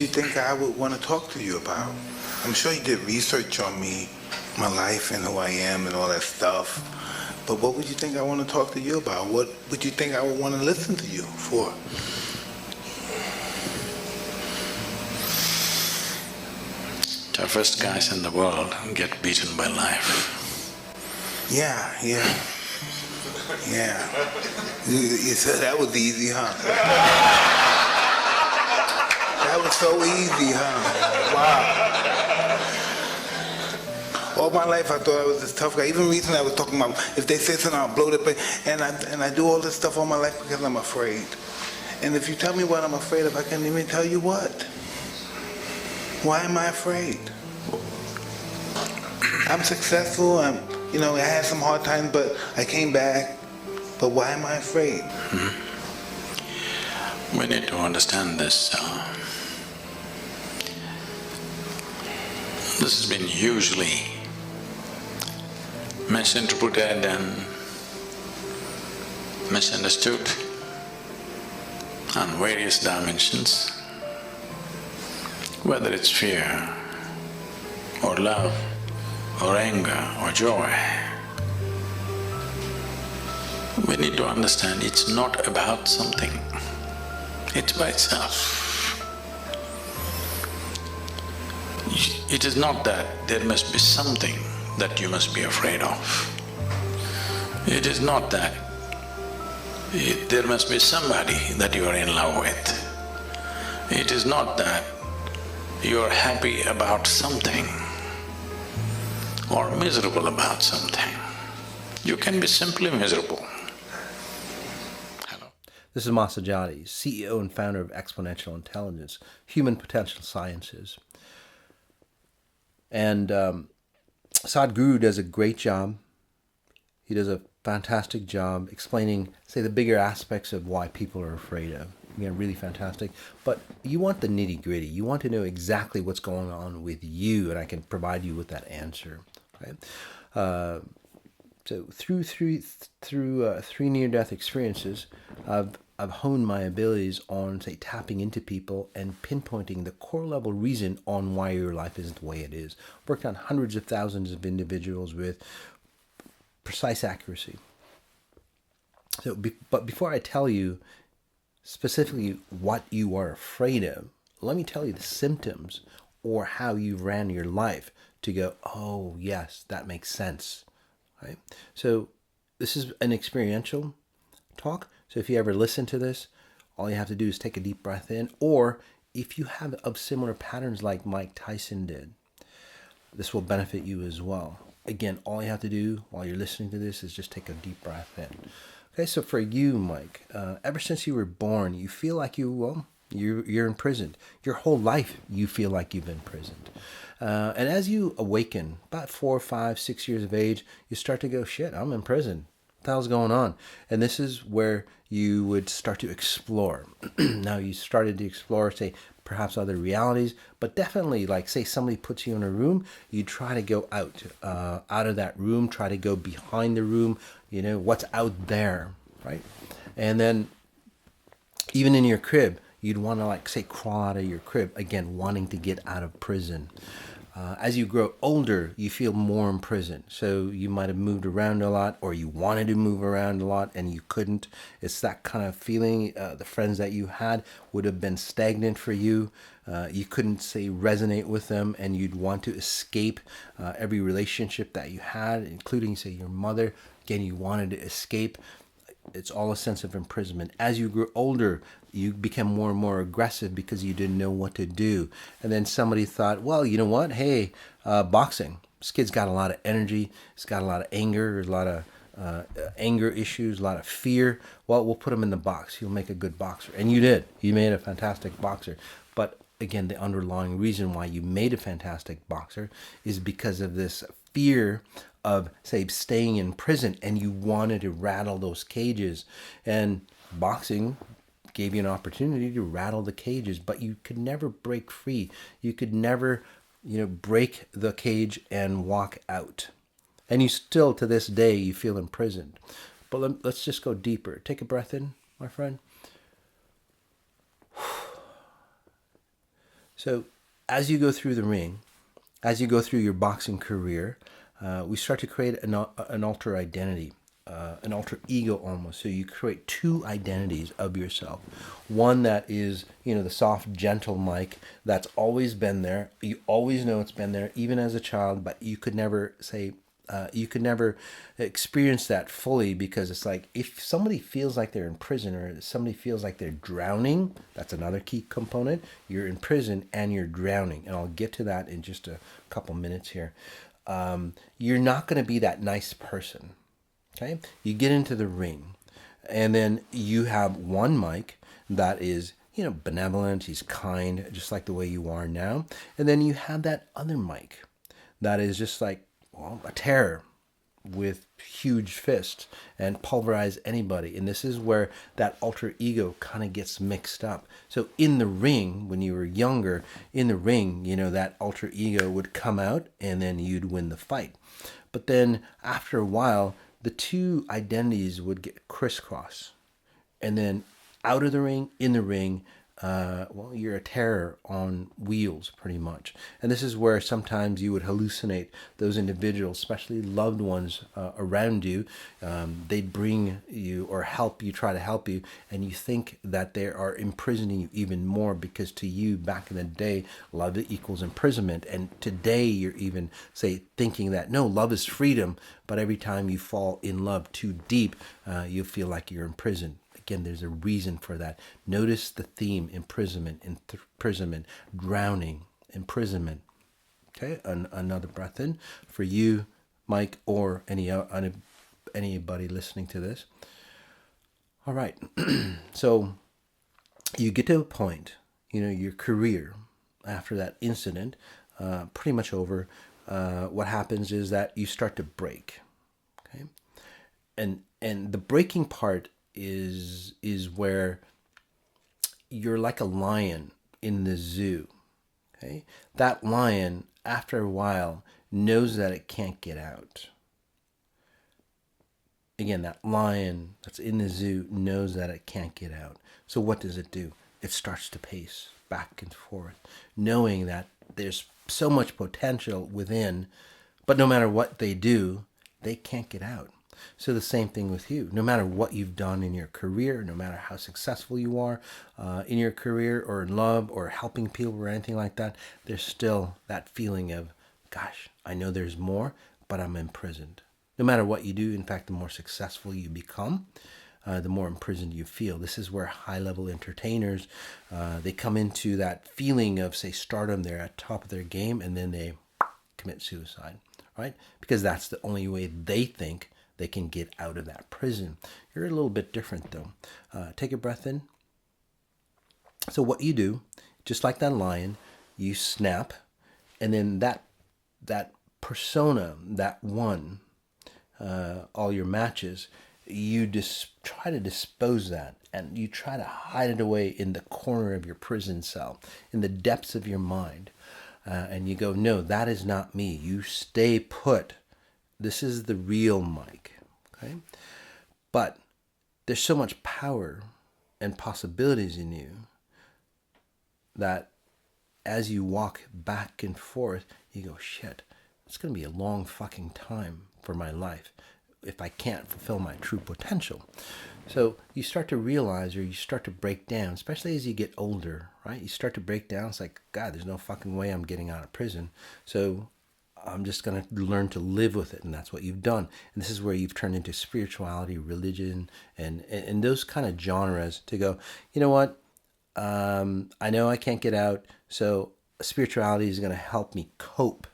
You think I would want to talk to you about? I'm sure you did research on me, my life and who I am and all that stuff. But what would you think I want to talk to you about? What would you think I would want to listen to you for? Toughest guys in the world get beaten by life. Yeah. You said that was easy, huh? That was so easy, huh? Wow. All my life I thought I was this tough guy. Even recently I was talking about if they say something, I'll blow it. And I do all this stuff all my life because I'm afraid. And if you tell me what I'm afraid of, I can't even tell you what. Why am I afraid? I'm successful. I had some hard times, but I came back. But why am I afraid? We need to understand this. This has been hugely misinterpreted and misunderstood on various dimensions, whether it's fear or love or anger or joy. We need to understand it's not about something, it's by itself. It is not that there must be something that you must be afraid of. It is not that there must be somebody that you are in love with. It is not that you are happy about something or miserable about something. You can be simply miserable. Hello. This is Sajady, CEO and founder of Xponential Intelligence, Human Potential Sciences. And Sadhguru does a great job. He does a fantastic job explaining, say, the bigger aspects of why people are afraid of. Again, really fantastic. But you want the nitty-gritty. You want to know exactly what's going on with you, and I can provide you with that answer. Right? So through three near-death experiences, I've honed my abilities on, say, tapping into people and pinpointing the core level reason on why your life isn't the way it is. Worked on hundreds of thousands of individuals with precise accuracy. So, but before I tell you specifically what you are afraid of, let me tell you the symptoms or how you ran your life to go, oh yes, that makes sense. Right? So this is an experiential talk. So if you ever listen to this, all you have to do is take a deep breath in, or if you have of similar patterns like Mike Tyson did, this will benefit you as well. Again, all you have to do while you're listening to this is just take a deep breath in. Okay, so for you, Mike, ever since you were born, you feel like you're imprisoned. Your whole life, you feel like you've been imprisoned. And as you awaken, about 4, 5, 6 years of age, you start to go, shit, I'm in prison. What the hell's going on? And this is where you would start to explore. Now you started to explore, say, perhaps other realities, but definitely, like, say somebody puts you in a room, you try to go out of that room, try to go behind the room, what's out there, right? And then even in your crib, you'd want to, like, say, crawl out of your crib, again, wanting to get out of prison. As you grow older, you feel more imprisoned. So you might have moved around a lot, or you wanted to move around a lot and you couldn't. It's that kind of feeling. The friends that you had would have been stagnant for you. You couldn't, say, resonate with them, and you'd want to escape every relationship that you had, including, say, your mother. Again, you wanted to escape. It's all a sense of imprisonment. As you grew older, you became more and more aggressive because you didn't know what to do. And then somebody thought, well, you know what? Hey, boxing. This kid's got a lot of energy. He's got a lot of anger. There's a lot of anger issues, a lot of fear. Well, we'll put him in the box. He'll make a good boxer. And you did. You made a fantastic boxer. But again, the underlying reason why you made a fantastic boxer is because of this fear of, say, staying in prison, and you wanted to rattle those cages. And boxing gave you an opportunity to rattle the cages, but you could never break free. You could never, break the cage and walk out. And you still, to this day, you feel imprisoned. But let's just go deeper. Take a breath in, my friend. So as you go through the ring, as you go through your boxing career, we start to create an alter identity, an alter ego almost. So you create two identities of yourself. One that is, the soft, gentle Mike that's always been there. You always know it's been there, even as a child, but you could never you could never experience that fully, because it's like if somebody feels like they're in prison or somebody feels like they're drowning, that's another key component. You're in prison and you're drowning. And I'll get to that in just a couple minutes here. You're not going to be that nice person. Okay? You get into the ring and then you have one Mike that is, benevolent, he's kind, just like the way you are now. And then you have that other Mike that is just like, a terror with huge fists and pulverize anybody. And this is where that alter ego kind of gets mixed up. So in the ring, when you were younger, in the ring, that alter ego would come out and then you'd win the fight. But then after a while, the two identities would get crisscross. And then out of the ring, in the ring, you're a terror on wheels, pretty much. And this is where sometimes you would hallucinate those individuals, especially loved ones around you. They'd bring you or try to help you, and you think that they are imprisoning you even more, because to you, back in the day, love equals imprisonment. And today, you're even, thinking that, no, love is freedom, but every time you fall in love too deep, you feel like you're imprisoned. Again, there's a reason for that. Notice the theme: imprisonment, drowning, imprisonment. Okay, another breath in for you, Mike, or anybody listening to this. All right, so you get to a point, your career after that incident, pretty much over. What happens is that you start to break. Okay, and the breaking part is where you're like a lion in the zoo. Okay, that lion, after a while, knows that it can't get out. Again, that lion that's in the zoo knows that it can't get out. So what does it do? It starts to pace back and forth, knowing that there's so much potential within, but no matter what they do, they can't get out. So the same thing with you. No matter what you've done in your career, no matter how successful you are in your career or in love or helping people or anything like that, there's still that feeling of, gosh, I know there's more, but I'm imprisoned. No matter what you do, in fact, the more successful you become, the more imprisoned you feel. This is where high-level entertainers, they come into that feeling of, stardom. They're at top of their game, and then they commit suicide, right? Because that's the only way they think they can get out of that prison. You're a little bit different, though. Take a breath in. So what you do, just like that lion, you snap, and then that persona, that won all your matches, you just try to dispose that, and you try to hide it away in the corner of your prison cell, in the depths of your mind. And you go, no, that is not me. You stay put. This is the real Mike, okay? But there's so much power and possibilities in you that as you walk back and forth, you go, shit, it's going to be a long fucking time for my life if I can't fulfill my true potential. So you start to realize, or you start to break down, especially as you get older, right? You start to break down. It's like, God, there's no fucking way I'm getting out of prison. So I'm just going to learn to live with it. And that's what you've done. And this is where you've turned into spirituality, religion, and those kind of genres to go, you know what? I know I can't get out. So spirituality is going to help me cope.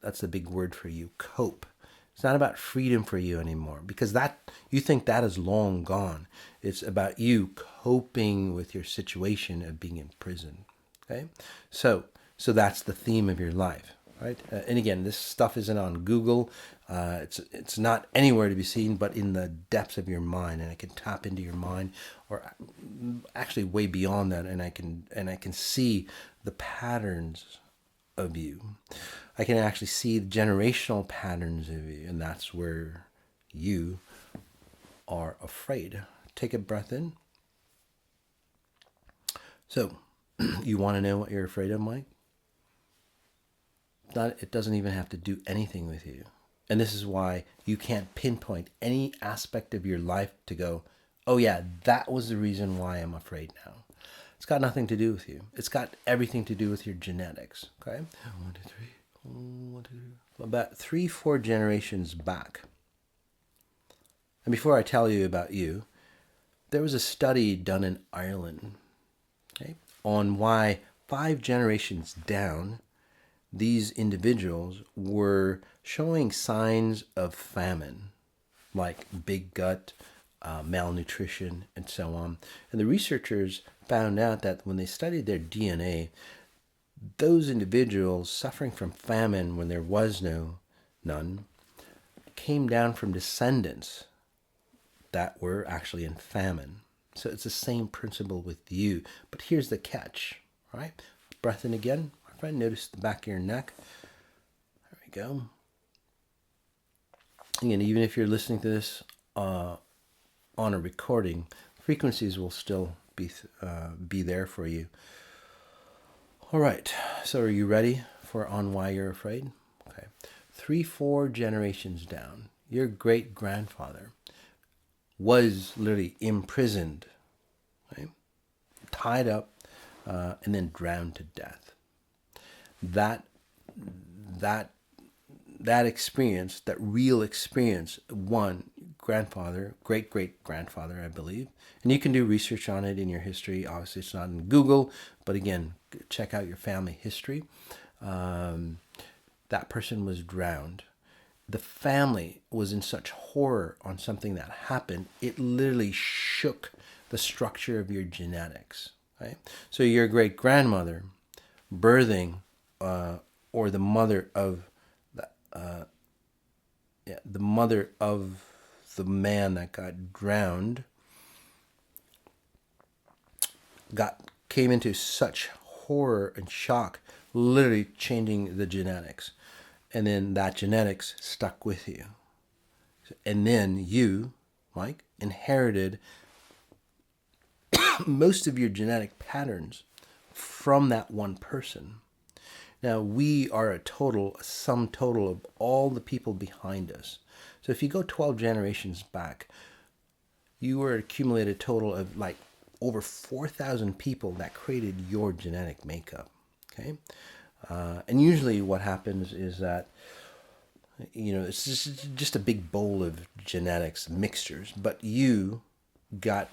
That's the big word for you, cope. It's not about freedom for you anymore, because that you think that is long gone. It's about you coping with your situation of being in prison. Okay, so that's the theme of your life, right? And again, this stuff isn't on Google. It's not anywhere to be seen, but in the depths of your mind, and I can tap into your mind, or actually way beyond that, and I can see the patterns of you. I can actually see the generational patterns of you, and that's where you are afraid. Take a breath in. So You want to know what you're afraid of, Mike? It doesn't even have to do anything with you. And this is why you can't pinpoint any aspect of your life to go, oh yeah, that was the reason why I'm afraid now. It's got nothing to do with you. It's got everything to do with your genetics. Okay? 1, 2, 3. 1, 2, 3. About 3-4 generations back. And before I tell you about you, there was a study done in Ireland, okay, on why 5 generations down, these individuals were showing signs of famine, like big gut, malnutrition, and so on. And the researchers found out that when they studied their DNA, those individuals suffering from famine when there was none came down from descendants that were actually in famine. So it's the same principle with you. But here's the catch, right? Breath in again, my friend. Notice the back of your neck. There we go. Again, even if you're listening to this on a recording, frequencies will still be there for you. All right. So are you ready for on why you're afraid? Okay. 3-4 generations down, your great grandfather was literally imprisoned, right? Tied up, and then drowned to death. That experience, that real experience, one grandfather, great-great-grandfather, I believe, and you can do research on it in your history. Obviously, it's not in Google, but again, check out your family history. That person was drowned. The family was in such horror on something that happened, it literally shook the structure of your genetics. Right? So your great grandmother birthing, or the mother of the mother of the man that got drowned, came into such horror and shock, literally changing the genetics. And then that genetics stuck with you. And then you, Mike, inherited most of your genetic patterns from that one person. Now, we are a sum total of all the people behind us. So if you go 12 generations back, you were accumulated total of like over 4,000 people that created your genetic makeup. Okay? And usually what happens is that, it's just a big bowl of genetics mixtures, but you got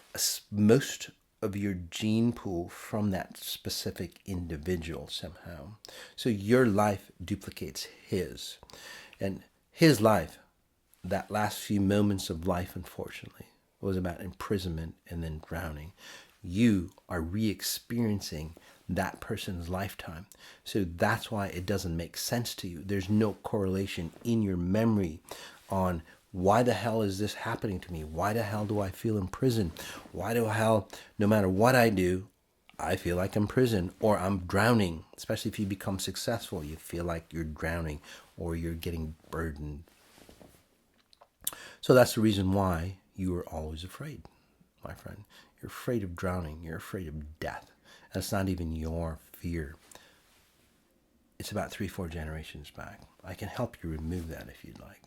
most of your gene pool from that specific individual somehow. So your life duplicates his. And his life, that last few moments of life, unfortunately, was about imprisonment and then drowning. You are re-experiencing that person's lifetime. So that's why it doesn't make sense to you. There's no correlation in your memory on why the hell is this happening to me? Why the hell do I feel imprisoned? Why the hell, no matter what I do, I feel like I'm imprisoned or I'm drowning? Especially if you become successful, you feel like you're drowning or you're getting burdened. So that's the reason why you are always afraid, my friend. You're afraid of drowning. You're afraid of death. That's not even your fear. It's about 3-4 generations back. I can help you remove that if you'd like.